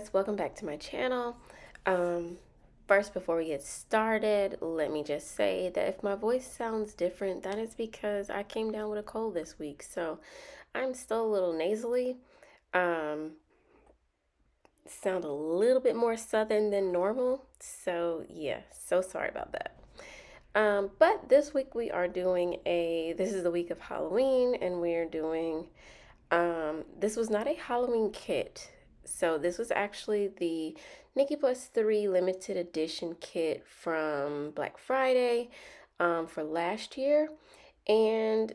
guys, welcome back to my channel. Um, First, before we get started, let me just say that if my voice sounds different, that is because I came down with a cold this week, so I'm still a little nasally. Um, Sound a little bit more southern than normal, so yeah, so sorry about that. But this week we are doing this is the week of Halloween, and we are doing this was not a Halloween kit. So this was actually the Nikki Plus 3 limited edition kit from Black Friday for last year. And,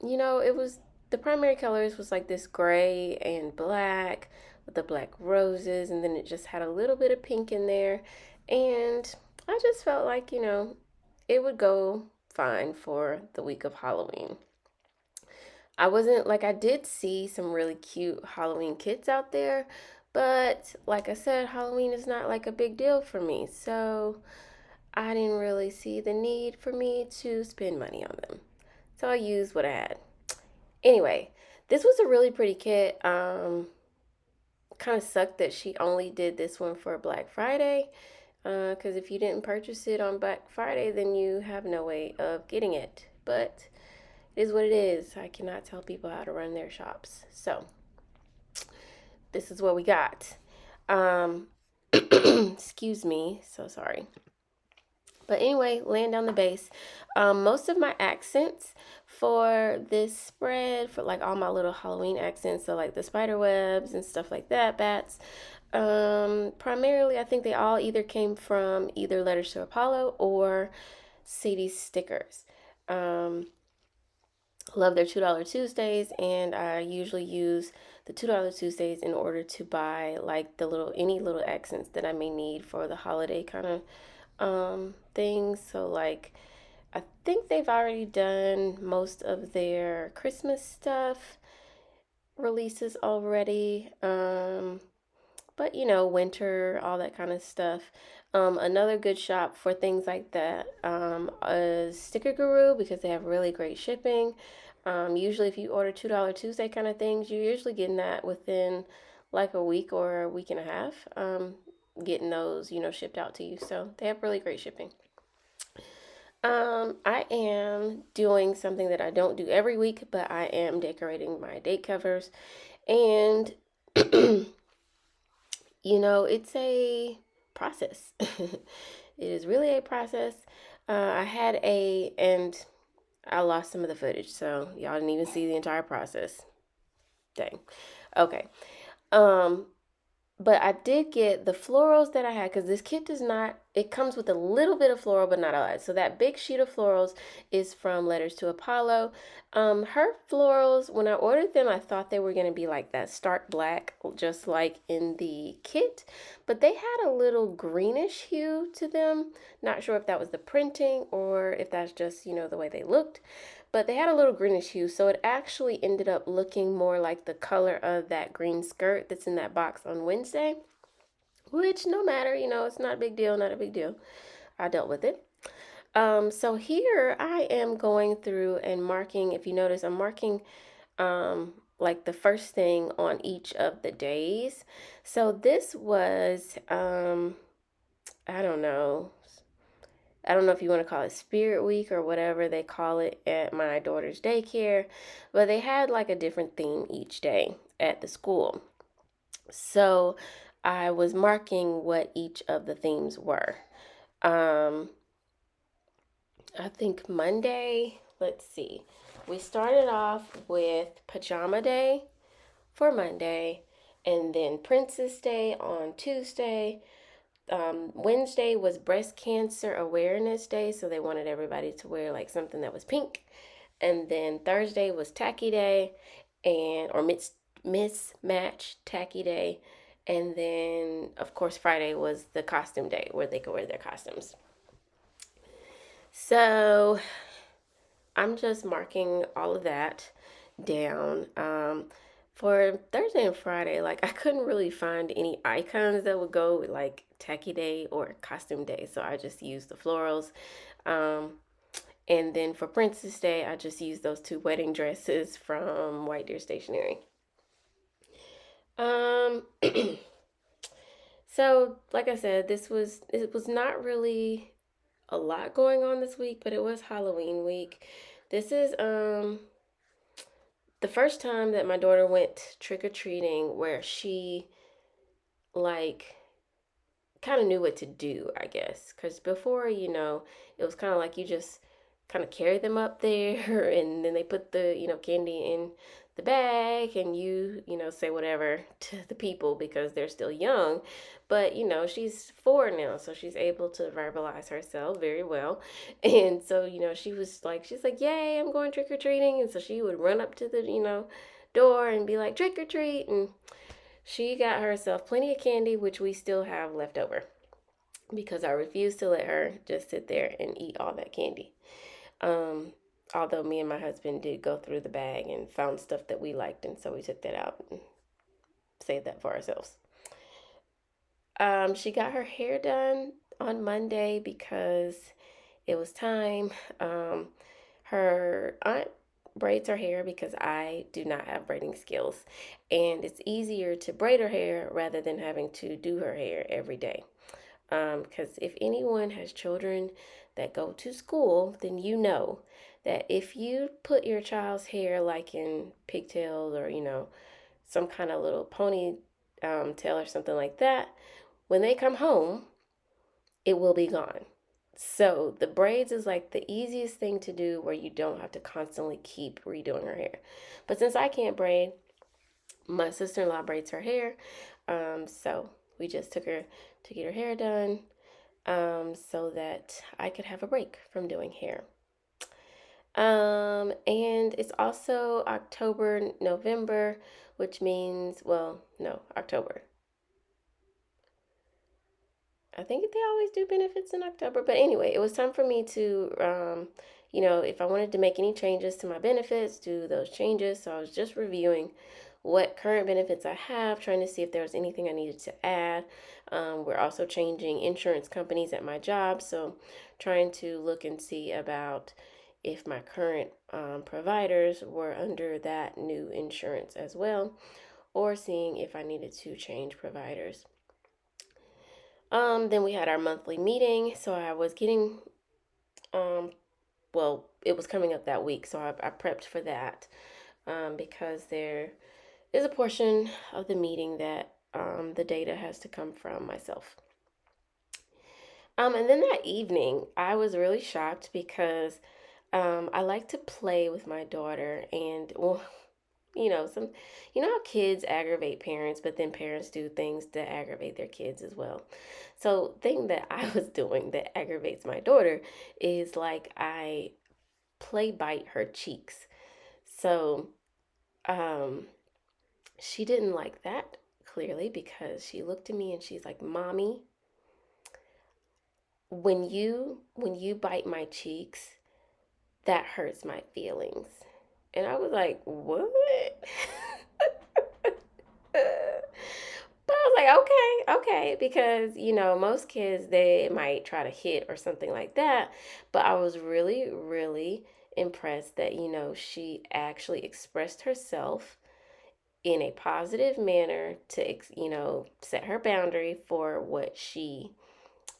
it was the primary colors was like this gray and black with the black roses. And then it just had a little bit of pink in there. And I just felt like, it would go fine for the week of Halloween. I wasn't like I did see some really cute Halloween kits out there, but like I said, Halloween is not like a big deal for me. So I didn't really see the need for me to spend money on them. So I used what I had. Anyway, this was a really pretty kit. Kind of sucked that she only did this one for Black Friday. Because if you didn't purchase it on Black Friday, then you have no way of getting it. But it is what it is. I cannot tell people how to run their shops. So this is what we got. Excuse me. So sorry. But anyway, laying down the base. Most of my accents for this spread, for like all my little Halloween accents, so like the spider webs and stuff like that, bats, primarily I think they all either came from either Letters to Apollo or Sadie's stickers. Love their $2 Tuesdays, and I usually use the $2 Tuesdays in order to buy like any little accents that I may need for the holiday kind of things. So like I think they've already done most of their Christmas stuff releases already. But winter, all that kind of stuff. Another good shop for things like that is Sticker Guru, because they have really great shipping. Usually if you order $2 Tuesday kind of things, you're usually getting that within like a week or a week and a half, getting those, shipped out to you. So they have really great shipping. I am doing something that I don't do every week, but I am decorating my date covers. And, it's a process. It is really a process. And I lost some of the footage, so y'all didn't even see the entire process. Dang. Okay. Um, but I did get the florals that I had, because this kit does not, it comes with a little bit of floral, but not a lot. So that big sheet of florals is from Letters to Apollo. Her florals, when I ordered them, I thought they were going to be like that stark black, just like in the kit. But they had a little greenish hue to them. Not sure if that was the printing or if that's just, the way they looked. But they had a little greenish hue, so it actually ended up looking more like the color of that green skirt that's in that box on Wednesday, which no matter, it's not a big deal, not a big deal. I dealt with it. So here I am going through and marking, if you notice, I'm marking like the first thing on each of the days. So this was, I don't know, if you want to call it Spirit Week or whatever they call it at my daughter's daycare, but they had like a different theme each day at the school. So I was marking what each of the themes were. I think Monday, let's see, we started off with Pajama Day for Monday, and then Princess Day on Tuesday. Wednesday was Breast Cancer Awareness Day, so they wanted everybody to wear like something that was pink. And then Thursday was Tacky Day, or mismatch Tacky Day. And then, of course, Friday was the costume day where they could wear their costumes. So I'm just marking all of that down. For Thursday and Friday, like I couldn't really find any icons that would go with like Tacky Day or Costume Day, so I just used the florals. And then for Princess Day, I just used those two wedding dresses from White Deer Stationery. So, like I said, it was not really a lot going on this week, but it was Halloween week. This is the first time that my daughter went trick or treating where she like kind of knew what to do, I guess. Because before, it was kind of like you just kind of carry them up there and then they put the, candy in the bag and say whatever to the people because they're still young. But, she's 4 now, so she's able to verbalize herself very well. And so, she's like, yay, I'm going trick or treating. And so she would run up to the, door and be like, trick or treat. And she got herself plenty of candy, which we still have left over because I refuse to let her just sit there and eat all that candy. Um, Although me and my husband did go through the bag and found stuff that we liked, and so we took that out and saved that for ourselves. She got her hair done on Monday because it was time. Her aunt braids her hair because I do not have braiding skills, and it's easier to braid her hair rather than having to do her hair every day. Because if anyone has children that go to school, then you know that if you put your child's hair like in pigtails or some kind of little pony tail or something like that, when they come home, it will be gone. So the braids is like the easiest thing to do where you don't have to constantly keep redoing her hair. But since I can't braid, my sister-in-law braids her hair. So we just took her to get her hair done so that I could have a break from doing hair. And it's also October, November, which means, well, no, October. I think they always do benefits in October. But anyway, it was time for me to, if I wanted to make any changes to my benefits, do those changes. So I was just reviewing what current benefits I have, trying to see if there was anything I needed to add. We're also changing insurance companies at my job. So trying to look and see about if my current providers were under that new insurance as well, or seeing if I needed to change providers. Then we had our monthly meeting. So I was getting, well, it was coming up that week. So I prepped for that because there is a portion of the meeting that the data has to come from myself. And then that evening, I was really shocked because I like to play with my daughter, and well, how kids aggravate parents, but then parents do things that aggravate their kids as well. So, thing that I was doing that aggravates my daughter is like I play bite her cheeks. So, um, she didn't like that clearly because she looked at me and she's like, "Mommy, when you bite my cheeks, that hurts my feelings." And I was like, "What?" But I was like, okay, because most kids they might try to hit or something like that. But I was really, really impressed that she actually expressed herself in a positive manner to set her boundary for what she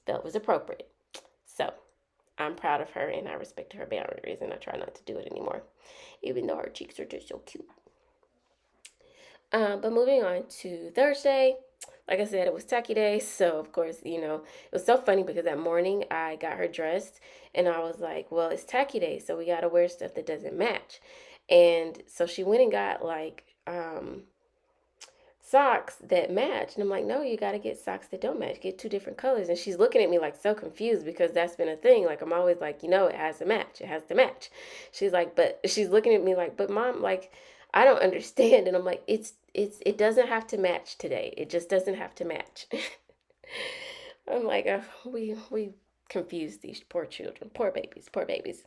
felt was appropriate. So I'm proud of her and I respect her boundaries and I try not to do it anymore, even though her cheeks are just so cute. But moving on to Thursday, like I said, it was tacky day. So, of course, it was so funny because that morning I got her dressed and I was like, well, it's tacky day. So we got to wear stuff that doesn't match. And so she went and got like socks that match. And I'm like, no, you got to get socks that don't match. Get two different colors. And she's looking at me like so confused because that's been a thing. Like, I'm always like, it has to match. It has to match. She's like, but she's looking at me like, but mom, like, I don't understand. And I'm like, it doesn't have to match today. It just doesn't have to match. I'm like, we confuse these poor children, poor babies, poor babies.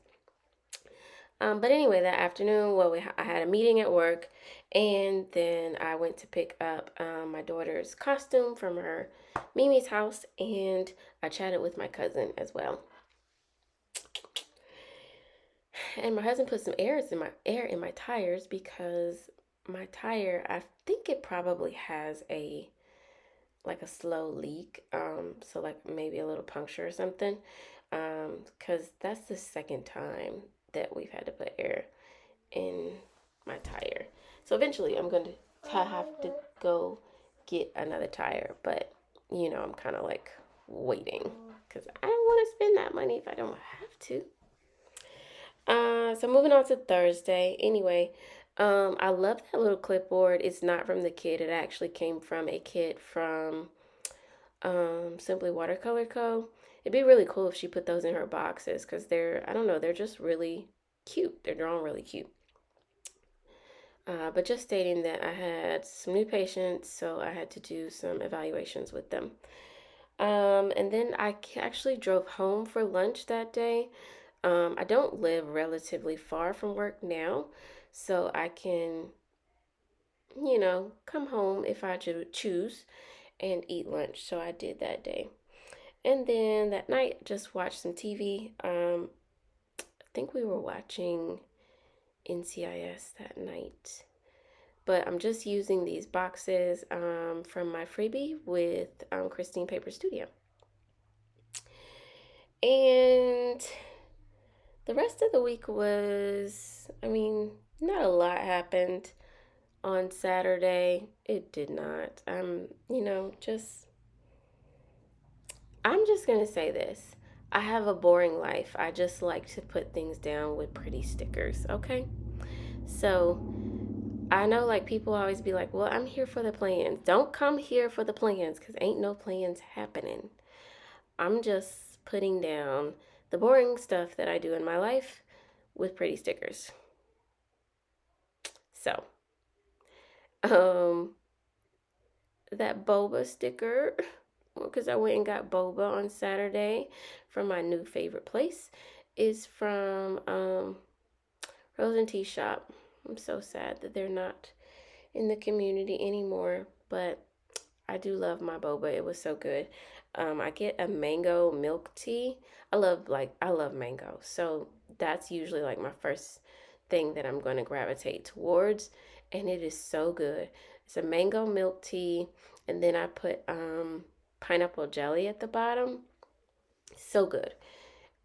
But anyway, that afternoon, well, I had a meeting at work, and then I went to pick up my daughter's costume from her Mimi's house, and I chatted with my cousin as well. And my husband put some air in my tires because my tire, I think it probably has a like a slow leak. So like maybe a little puncture or something. Because that's the second time that we've had to put air in my tire. So eventually I'm going to have to go get another tire. But, I'm kind of like waiting because I don't want to spend that money if I don't have to. So moving on to Thursday. Anyway, I love that little clipboard. It's not from the kit. It actually came from a kit from Simply Watercolor Co. It'd be really cool if she put those in her boxes because I don't know, they're just really cute. They're drawn really cute. But just stating that I had some new patients, so I had to do some evaluations with them. And then I actually drove home for lunch that day. I don't live relatively far from work now, so I can, come home if I choose and eat lunch. So I did that day. And then that night, just watched some TV. I think we were watching NCIS that night. But I'm just using these boxes from my freebie with Christine Paper Studio. And the rest of the week was, not a lot happened on Saturday. It did not. I'm just going to say this. I have a boring life. I just like to put things down with pretty stickers, okay? So I know like people always be like, well, I'm here for the plans. Don't come here for the plans because ain't no plans happening. I'm just putting down the boring stuff that I do in my life with pretty stickers. So, um, that boba sticker, because I went and got boba on Saturday from my new favorite place, is from Rose and Tea Shop. I'm so sad that they're not in the community anymore, but I do love my boba. It was so good. I get a mango milk tea. I love mango. So that's usually like my first thing that I'm going to gravitate towards, and it is so good. It's a mango milk tea, and then I put pineapple jelly at the bottom. So good.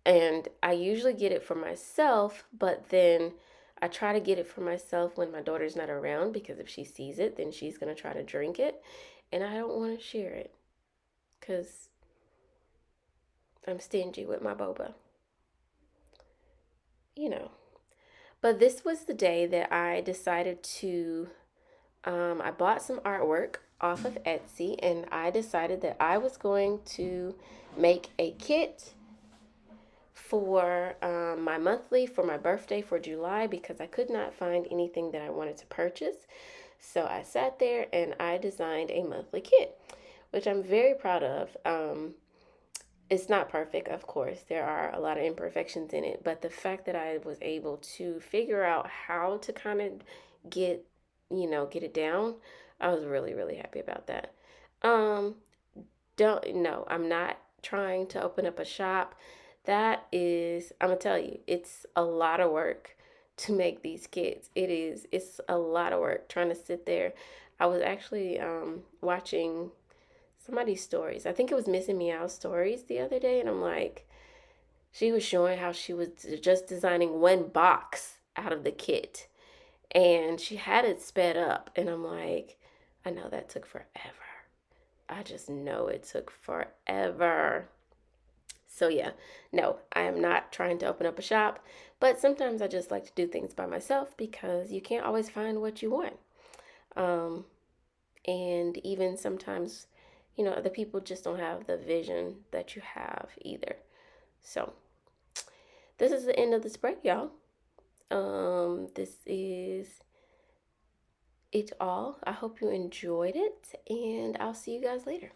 And I usually get it for myself, but then I try to get it for myself when my daughter's not around because if she sees it, then she's going to try to drink it. And I don't want to share it because I'm stingy with my boba, you know. But this was the day that I decided to, I bought some artwork off of Etsy and I decided that I was going to make a kit for my monthly for my birthday for July because I could not find anything that I wanted to purchase. So I sat there and I designed a monthly kit, which I'm very proud of. It's not perfect, of course. There are a lot of imperfections in it, but the fact that I was able to figure out how to kind of get, get it down, I was really, really happy about that. Um, don't no, I'm not trying to open up a shop. That is, I'm gonna tell you, it's a lot of work to make these kits. It's a lot of work trying to sit there. I was actually watching somebody's stories. I think it was Missing Meow stories the other day, and I'm like, she was showing how she was just designing one box out of the kit, and she had it sped up, and I'm like, I know that took forever. I just know it took forever. So yeah, no, I am not trying to open up a shop, but sometimes I just like to do things by myself because you can't always find what you want. Um, and even sometimes, other people just don't have the vision that you have either. So this is the end of the spread, y'all. This is it all. I hope you enjoyed it, and I'll see you guys later.